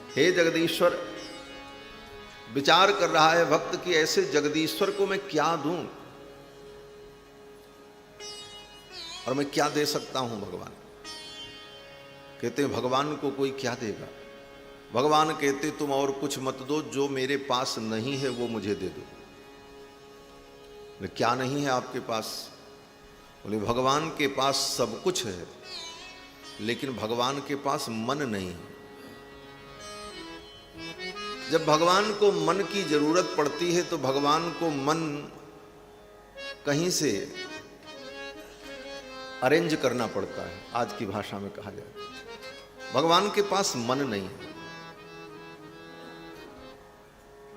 हे जगदीश्वर, विचार कर रहा है भक्त कि ऐसे जगदीश्वर को मैं क्या दूं और मैं क्या दे सकता हूं भगवान। कहते हैं भगवान को कोई क्या देगा। भगवान कहते तुम और कुछ मत दो, जो मेरे पास नहीं है वो मुझे दे दो। बोले क्या नहीं है आपके पास? बोले भगवान के पास सब कुछ है, लेकिन भगवान के पास मन नहीं है। जब भगवान को मन की जरूरत पड़ती है तो भगवान को मन कहीं से अरेंज करना पड़ता है। आज की भाषा में कहा जाए भगवान के पास मन नहीं है।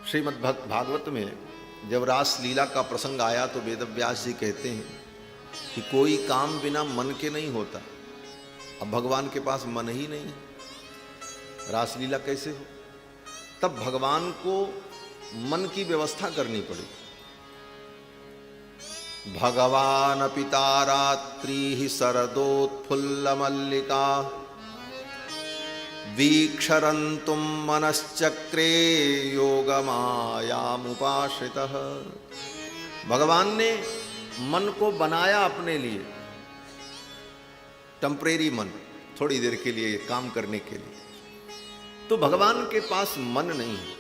श्रीमद् भागवत में जब रास लीला का प्रसंग आया तो वेदव्यास जी कहते हैं कि कोई काम बिना मन के नहीं होता। अब भगवान के पास मन ही नहीं है, रासलीला कैसे हो? तब भगवान को मन की व्यवस्था करनी पड़ी। भगवान पिता रात्रि शरदोत्फुल्ल मल्लिका वीक्षरन्तुम मनश्चक्रे योगमायामुपाश्रितः। भगवान ने मन को बनाया अपने लिए, टेम्परेरी मन, थोड़ी देर के लिए काम करने के लिए। तो भगवान के पास मन नहीं है।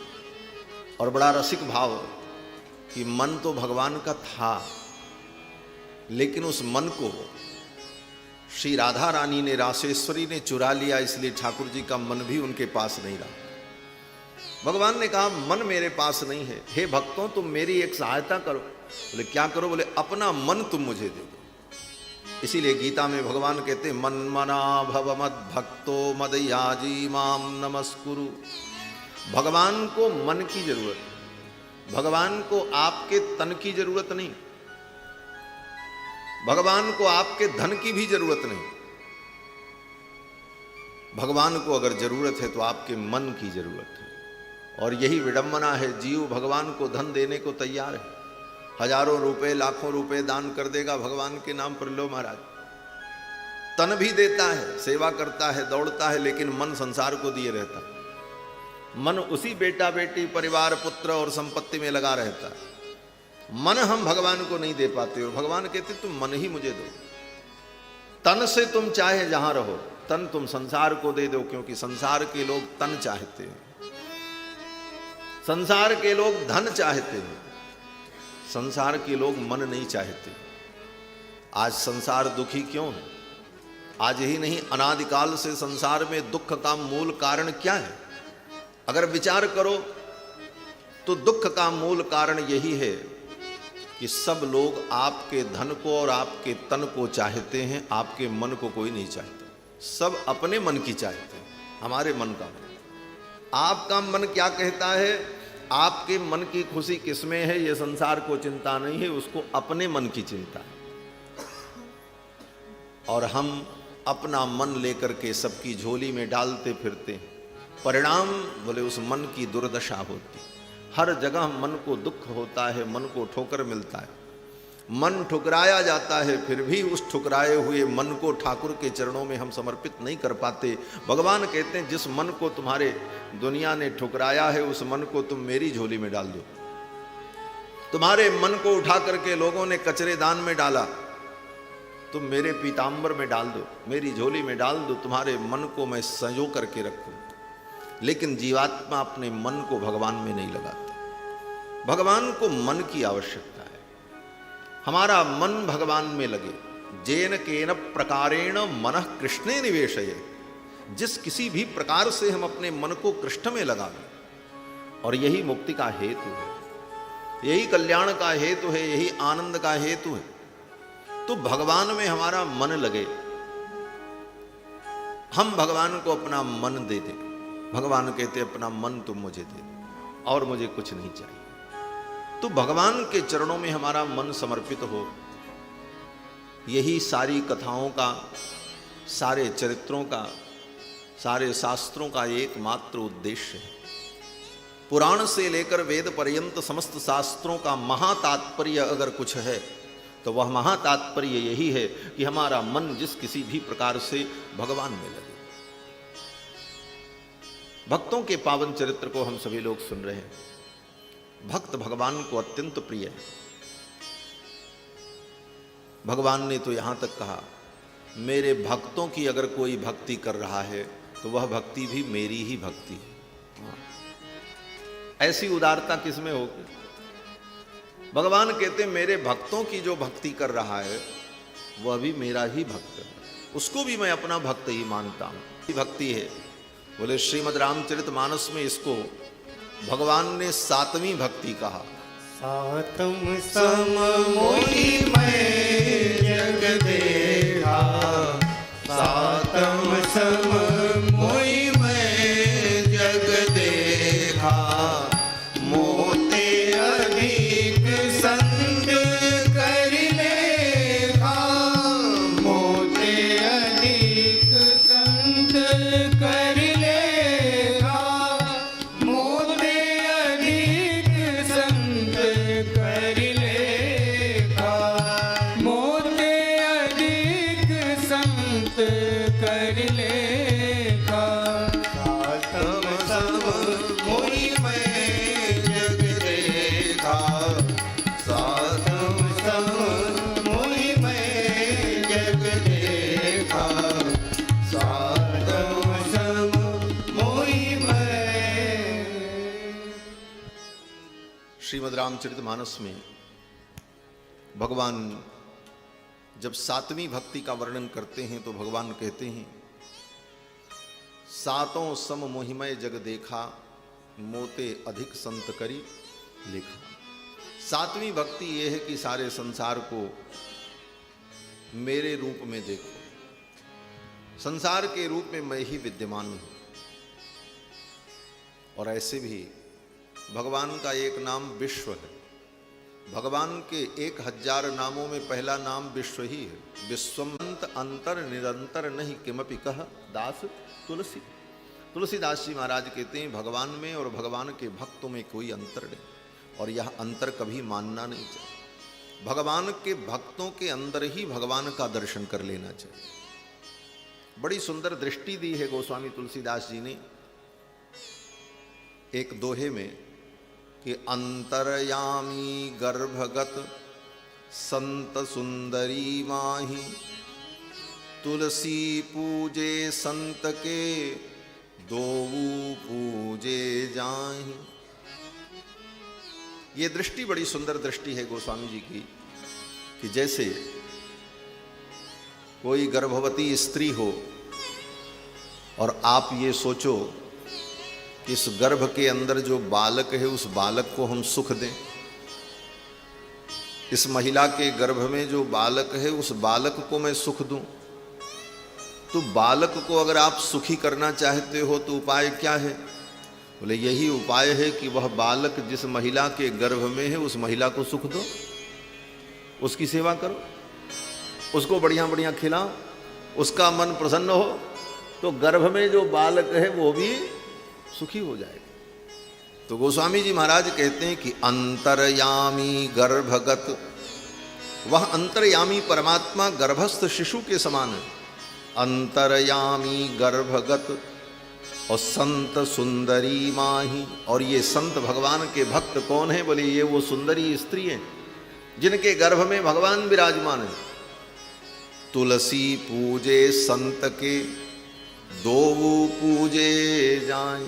और बड़ा रसिक भाव कि मन तो भगवान का था, लेकिन उस मन को श्री राधा रानी ने, रासेश्वरी ने चुरा लिया, इसलिए ठाकुर जी का मन भी उनके पास नहीं रहा। भगवान ने कहा मन मेरे पास नहीं है, हे भक्तों तुम मेरी एक सहायता करो। बोले क्या करो? बोले अपना मन तुम मुझे दे दो। इसीलिए गीता में भगवान कहते हैं मन मना भव मद भक्तो मद याजी माम नमस्कुरु। भगवान को मन की जरूरत, भगवान को आपके तन की जरूरत नहीं, भगवान को आपके धन की भी जरूरत नहीं। भगवान को अगर जरूरत है तो आपके मन की जरूरत है। और यही विडंबना है, जीव भगवान को धन देने को तैयार है, हजारों रुपए लाखों रुपए दान कर देगा भगवान के नाम पर। लो महाराज, तन भी देता है, सेवा करता है, दौड़ता है, लेकिन मन संसार को दिए रहता है। मन उसी बेटा बेटी परिवार पुत्र और संपत्ति में लगा रहता है। मन हम भगवान को नहीं दे पाते। और भगवान कहते तुम मन ही मुझे दो। तन से तुम चाहे जहां रहो, तन तुम संसार को दे दो, क्योंकि संसार के लोग तन चाहते हैं, संसार के लोग धन चाहते हैं, संसार के लोग मन नहीं चाहते। आज संसार दुखी क्यों है? आज ही नहीं, अनादिकाल से संसार में दुख का मूल कारण क्या है? अगर विचार करो तो दुख का मूल कारण यही है कि सब लोग आपके धन को और आपके तन को चाहते हैं, आपके मन को कोई नहीं चाहता। सब अपने मन की चाहते हैं, हमारे मन का मन। आपका मन क्या कहता है? आपके मन की खुशी किसमें है? ये संसार को चिंता नहीं है, उसको अपने मन की चिंता है। और हम अपना मन लेकर के सबकी झोली में डालते फिरते हैं। परिणाम बोले उस मन की दुर्दशा होती। हर जगह मन को दुख होता है, मन को ठोकर मिलता है, मन ठुकराया जाता है, फिर भी उस ठुकराए हुए मन को ठाकुर के चरणों में हम समर्पित नहीं कर पाते। भगवान कहते हैं जिस मन को तुम्हारे दुनिया ने ठुकराया है, उस मन को तुम मेरी झोली में डाल दो। तुम्हारे मन को उठा करके लोगों ने कचरेदान में डाला, तुम मेरे पीताम्बर में डाल दो, मेरी झोली में डाल दो। तुम्हारे मन को मैं संजो करके रखूं। लेकिन जीवात्मा अपने मन को भगवान में नहीं लगाता। भगवान को मन की आवश्यकता है। हमारा मन भगवान में लगे। जेन केन प्रकारेण मनः कृष्णे निवेशये। जिस किसी भी प्रकार से हम अपने मन को कृष्ण में लगा लें, और यही मुक्ति का हेतु है, यही कल्याण का हेतु है, यही आनंद का हेतु है। तो भगवान में हमारा मन लगे, हम भगवान को अपना मन दे दें। भगवान कहते अपना मन तुम मुझे दे दो और मुझे कुछ नहीं चाहिए। तो भगवान के चरणों में हमारा मन समर्पित हो, यही सारी कथाओं का, सारे चरित्रों का, सारे शास्त्रों का एकमात्र उद्देश्य है। पुराण से लेकर वेद पर्यंत समस्त शास्त्रों का महातात्पर्य अगर कुछ है तो वह महातात्पर्य यही है कि हमारा मन जिस किसी भी प्रकार से भगवान में लगे। भक्तों के पावन चरित्र को हम सभी लोग सुन रहे हैं। भक्त भगवान को अत्यंत प्रिय है। भगवान ने तो यहां तक कहा, मेरे भक्तों की अगर कोई भक्ति कर रहा है तो वह भक्ति भी मेरी ही भक्ति है। ऐसी उदारता किसमें होगी? भगवान कहते मेरे भक्तों की जो भक्ति कर रहा है वह भी मेरा ही भक्त है, उसको भी मैं अपना भक्त ही मानता हूं। भक्ति है। बोले श्रीमद् रामचरितमानस में इसको भगवान ने 7वीं भक्ति कहा। सातम सम मोहि मैं जग देखा, सातम सम मोहि मैं जग देखा, मोते अधिक संत कर लेखा, मोते अधिक संत कर लेखा, मोते अधिक संत कर लेखा, मोते अधिक संत कर लेखा, सातम सम मोहि मैं जग देखा, सातम सम मोहि मैं जग देखा, सातम सम मोहि मैं। श्रीमद् रामचरितमानस में भगवान जब 7वीं भक्ति का वर्णन करते हैं तो भगवान कहते हैं, सातों सम मोहिमय जग देखा, मोते अधिक संत करी लेखा। 7वीं भक्ति यह है कि सारे संसार को मेरे रूप में देखो, संसार के रूप में मैं ही विद्यमान हूं। और ऐसे भी भगवान का एक नाम विश्व है। भगवान के 1000 नामों में पहला नाम विश्व ही है। विश्वमंत अंतर निरंतर नहीं किमपि कह दास तुलसी। तुलसीदास जी महाराज कहते हैं भगवान में और भगवान के भक्तों में कोई अंतर नहीं, और यह अंतर कभी मानना नहीं चाहिए। भगवान के भक्तों के अंदर ही भगवान का दर्शन कर लेना चाहिए। बड़ी सुंदर दृष्टि दी है गोस्वामी तुलसीदास जी ने एक दोहे में कि अंतरयामी गर्भगत संत सुंदरी माही, तुलसी पूजे संत के दोऊ पूजे जाहि। ये दृष्टि बड़ी सुंदर दृष्टि है गोस्वामी जी की कि जैसे कोई गर्भवती स्त्री हो और आप ये सोचो कि इस गर्भ के अंदर जो बालक है उस बालक को हम सुख दें। इस महिला के गर्भ में जो बालक है उस बालक को मैं सुख दूं, तो बालक को अगर आप सुखी करना चाहते हो तो उपाय क्या है? बोले यही उपाय है कि वह बालक जिस महिला के गर्भ में है उस महिला को सुख दो, उसकी सेवा करो, उसको बढ़िया बढ़िया खिलाओ, उसका मन प्रसन्न हो, तो गर्भ में जो बालक है वो भी सुखी हो जाएगा। तो गोस्वामी जी महाराज कहते हैं कि अंतरयामी गर्भगत, वह अंतरयामी परमात्मा गर्भस्थ शिशु के समान है। अंतरयामी गर्भगत और संत सुंदरी माही। और ये संत भगवान के भक्त कौन है? बोले ये वो सुंदरी स्त्री हैं जिनके गर्भ में भगवान विराजमान है। तुलसी पूजे संत के दोऊ पूजे जाए।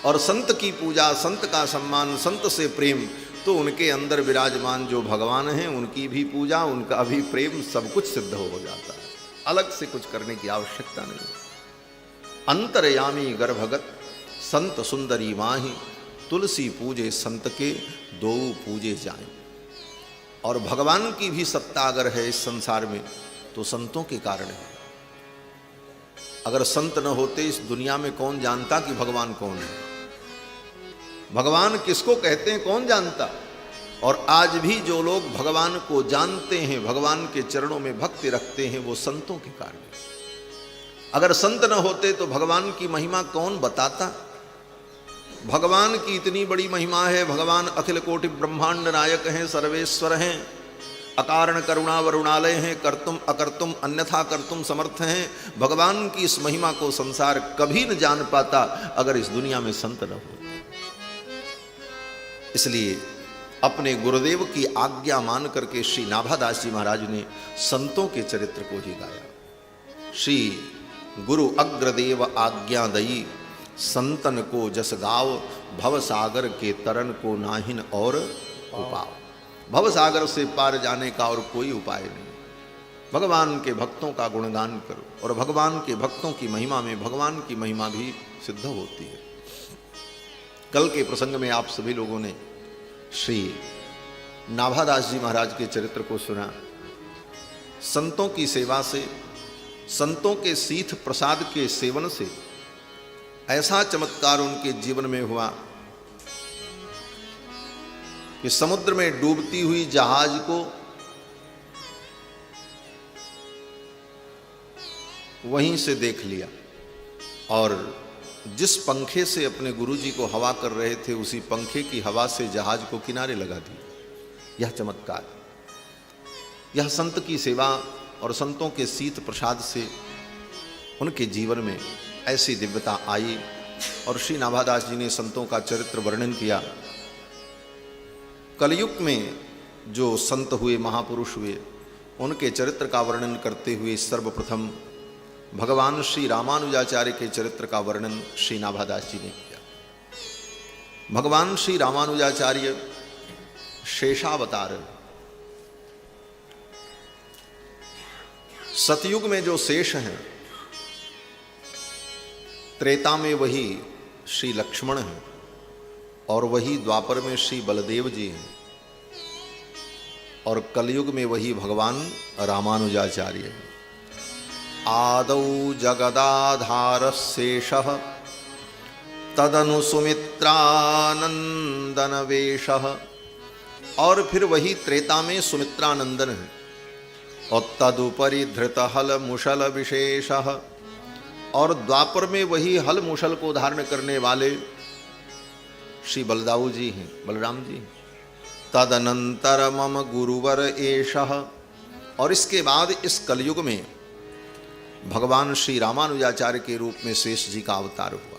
और संत की पूजा, संत का सम्मान, संत से प्रेम, तो उनके अंदर विराजमान जो भगवान हैं उनकी भी पूजा, उनका भी प्रेम, सब कुछ सिद्ध हो जाता है। अलग से कुछ करने की आवश्यकता नहीं। अंतरयामी गर्भगत संत सुंदरी माही, तुलसी पूजे संत के दोऊ पूजे जाए। और भगवान की भी सत्ता अगर है इस संसार में तो संतों के कारण है। अगर संत न होते इस दुनिया में कौन जानता कि भगवान कौन है? भगवान किसको कहते हैं कौन जानता? और आज भी जो लोग भगवान को जानते हैं, भगवान के चरणों में भक्ति रखते हैं, वो संतों के कारण। अगर संत न होते तो भगवान की महिमा कौन बताता? भगवान की इतनी बड़ी महिमा है, भगवान अखिल कोटि ब्रह्मांड नायक हैं, सर्वेश्वर हैं। अकारण करुणा वरुणालय हैं, कर्तुम अकर्तुम अन्यथा कर्तुम समर्थ हैं। भगवान की इस महिमा को संसार कभी न जान पाता अगर इस दुनिया में संत न हो। इसलिए अपने गुरुदेव की आज्ञा मान करके श्री नाभादास जी महाराज ने संतों के चरित्र को ही गाया। श्री गुरु अग्रदेव आज्ञादयी संतन को जस गाव, भव सागर के तरन को नाहिन और उपाव। भव सागर से पार जाने का और कोई उपाय नहीं। भगवान के भक्तों का गुणगान करो और भगवान के भक्तों की महिमा में भगवान की महिमा भी सिद्ध होती है। कल के प्रसंग में आप सभी लोगों ने श्री नाभादास जी महाराज के चरित्र को सुना। संतों की सेवा से, संतों के सीथ प्रसाद के सेवन से ऐसा चमत्कार उनके जीवन में हुआ कि समुद्र में डूबती हुई जहाज को वहीं से देख लिया और जिस पंखे से अपने गुरुजी को हवा कर रहे थे उसी पंखे की हवा से जहाज को किनारे लगा दिया। यह चमत्कार, यह संत की सेवा और संतों के शीत प्रसाद से उनके जीवन में ऐसी दिव्यता आई। और श्री नाभादास जी ने संतों का चरित्र वर्णन किया। कलयुग में जो संत हुए, महापुरुष हुए, उनके चरित्र का वर्णन करते हुए सर्वप्रथम भगवान श्री रामानुजाचार्य के चरित्र का वर्णन श्री नाभादास जी ने किया। भगवान श्री रामानुजाचार्य शेषावतार, सतयुग में जो शेष हैं, त्रेता में वही श्री लक्ष्मण हैं और वही द्वापर में श्री बलदेव जी हैं और कलयुग में वही भगवान रामानुजाचार्य हैं। आदौ जगदाधार शेषः तदनु सुमित्रानंदन वेशः, और फिर वही त्रेता में सुमित्रानंदन है और तदुपरि धृत हल मुशल विशेषः, और द्वापर में वही हल मुशल को धारण करने वाले श्री बलदाऊ जी हैं, बलराम जी। तदनंतर मम गुरुवर एषः, और इसके बाद इस कलयुग में भगवान श्री रामानुजाचार्य के रूप में शेष जी का अवतार हुआ।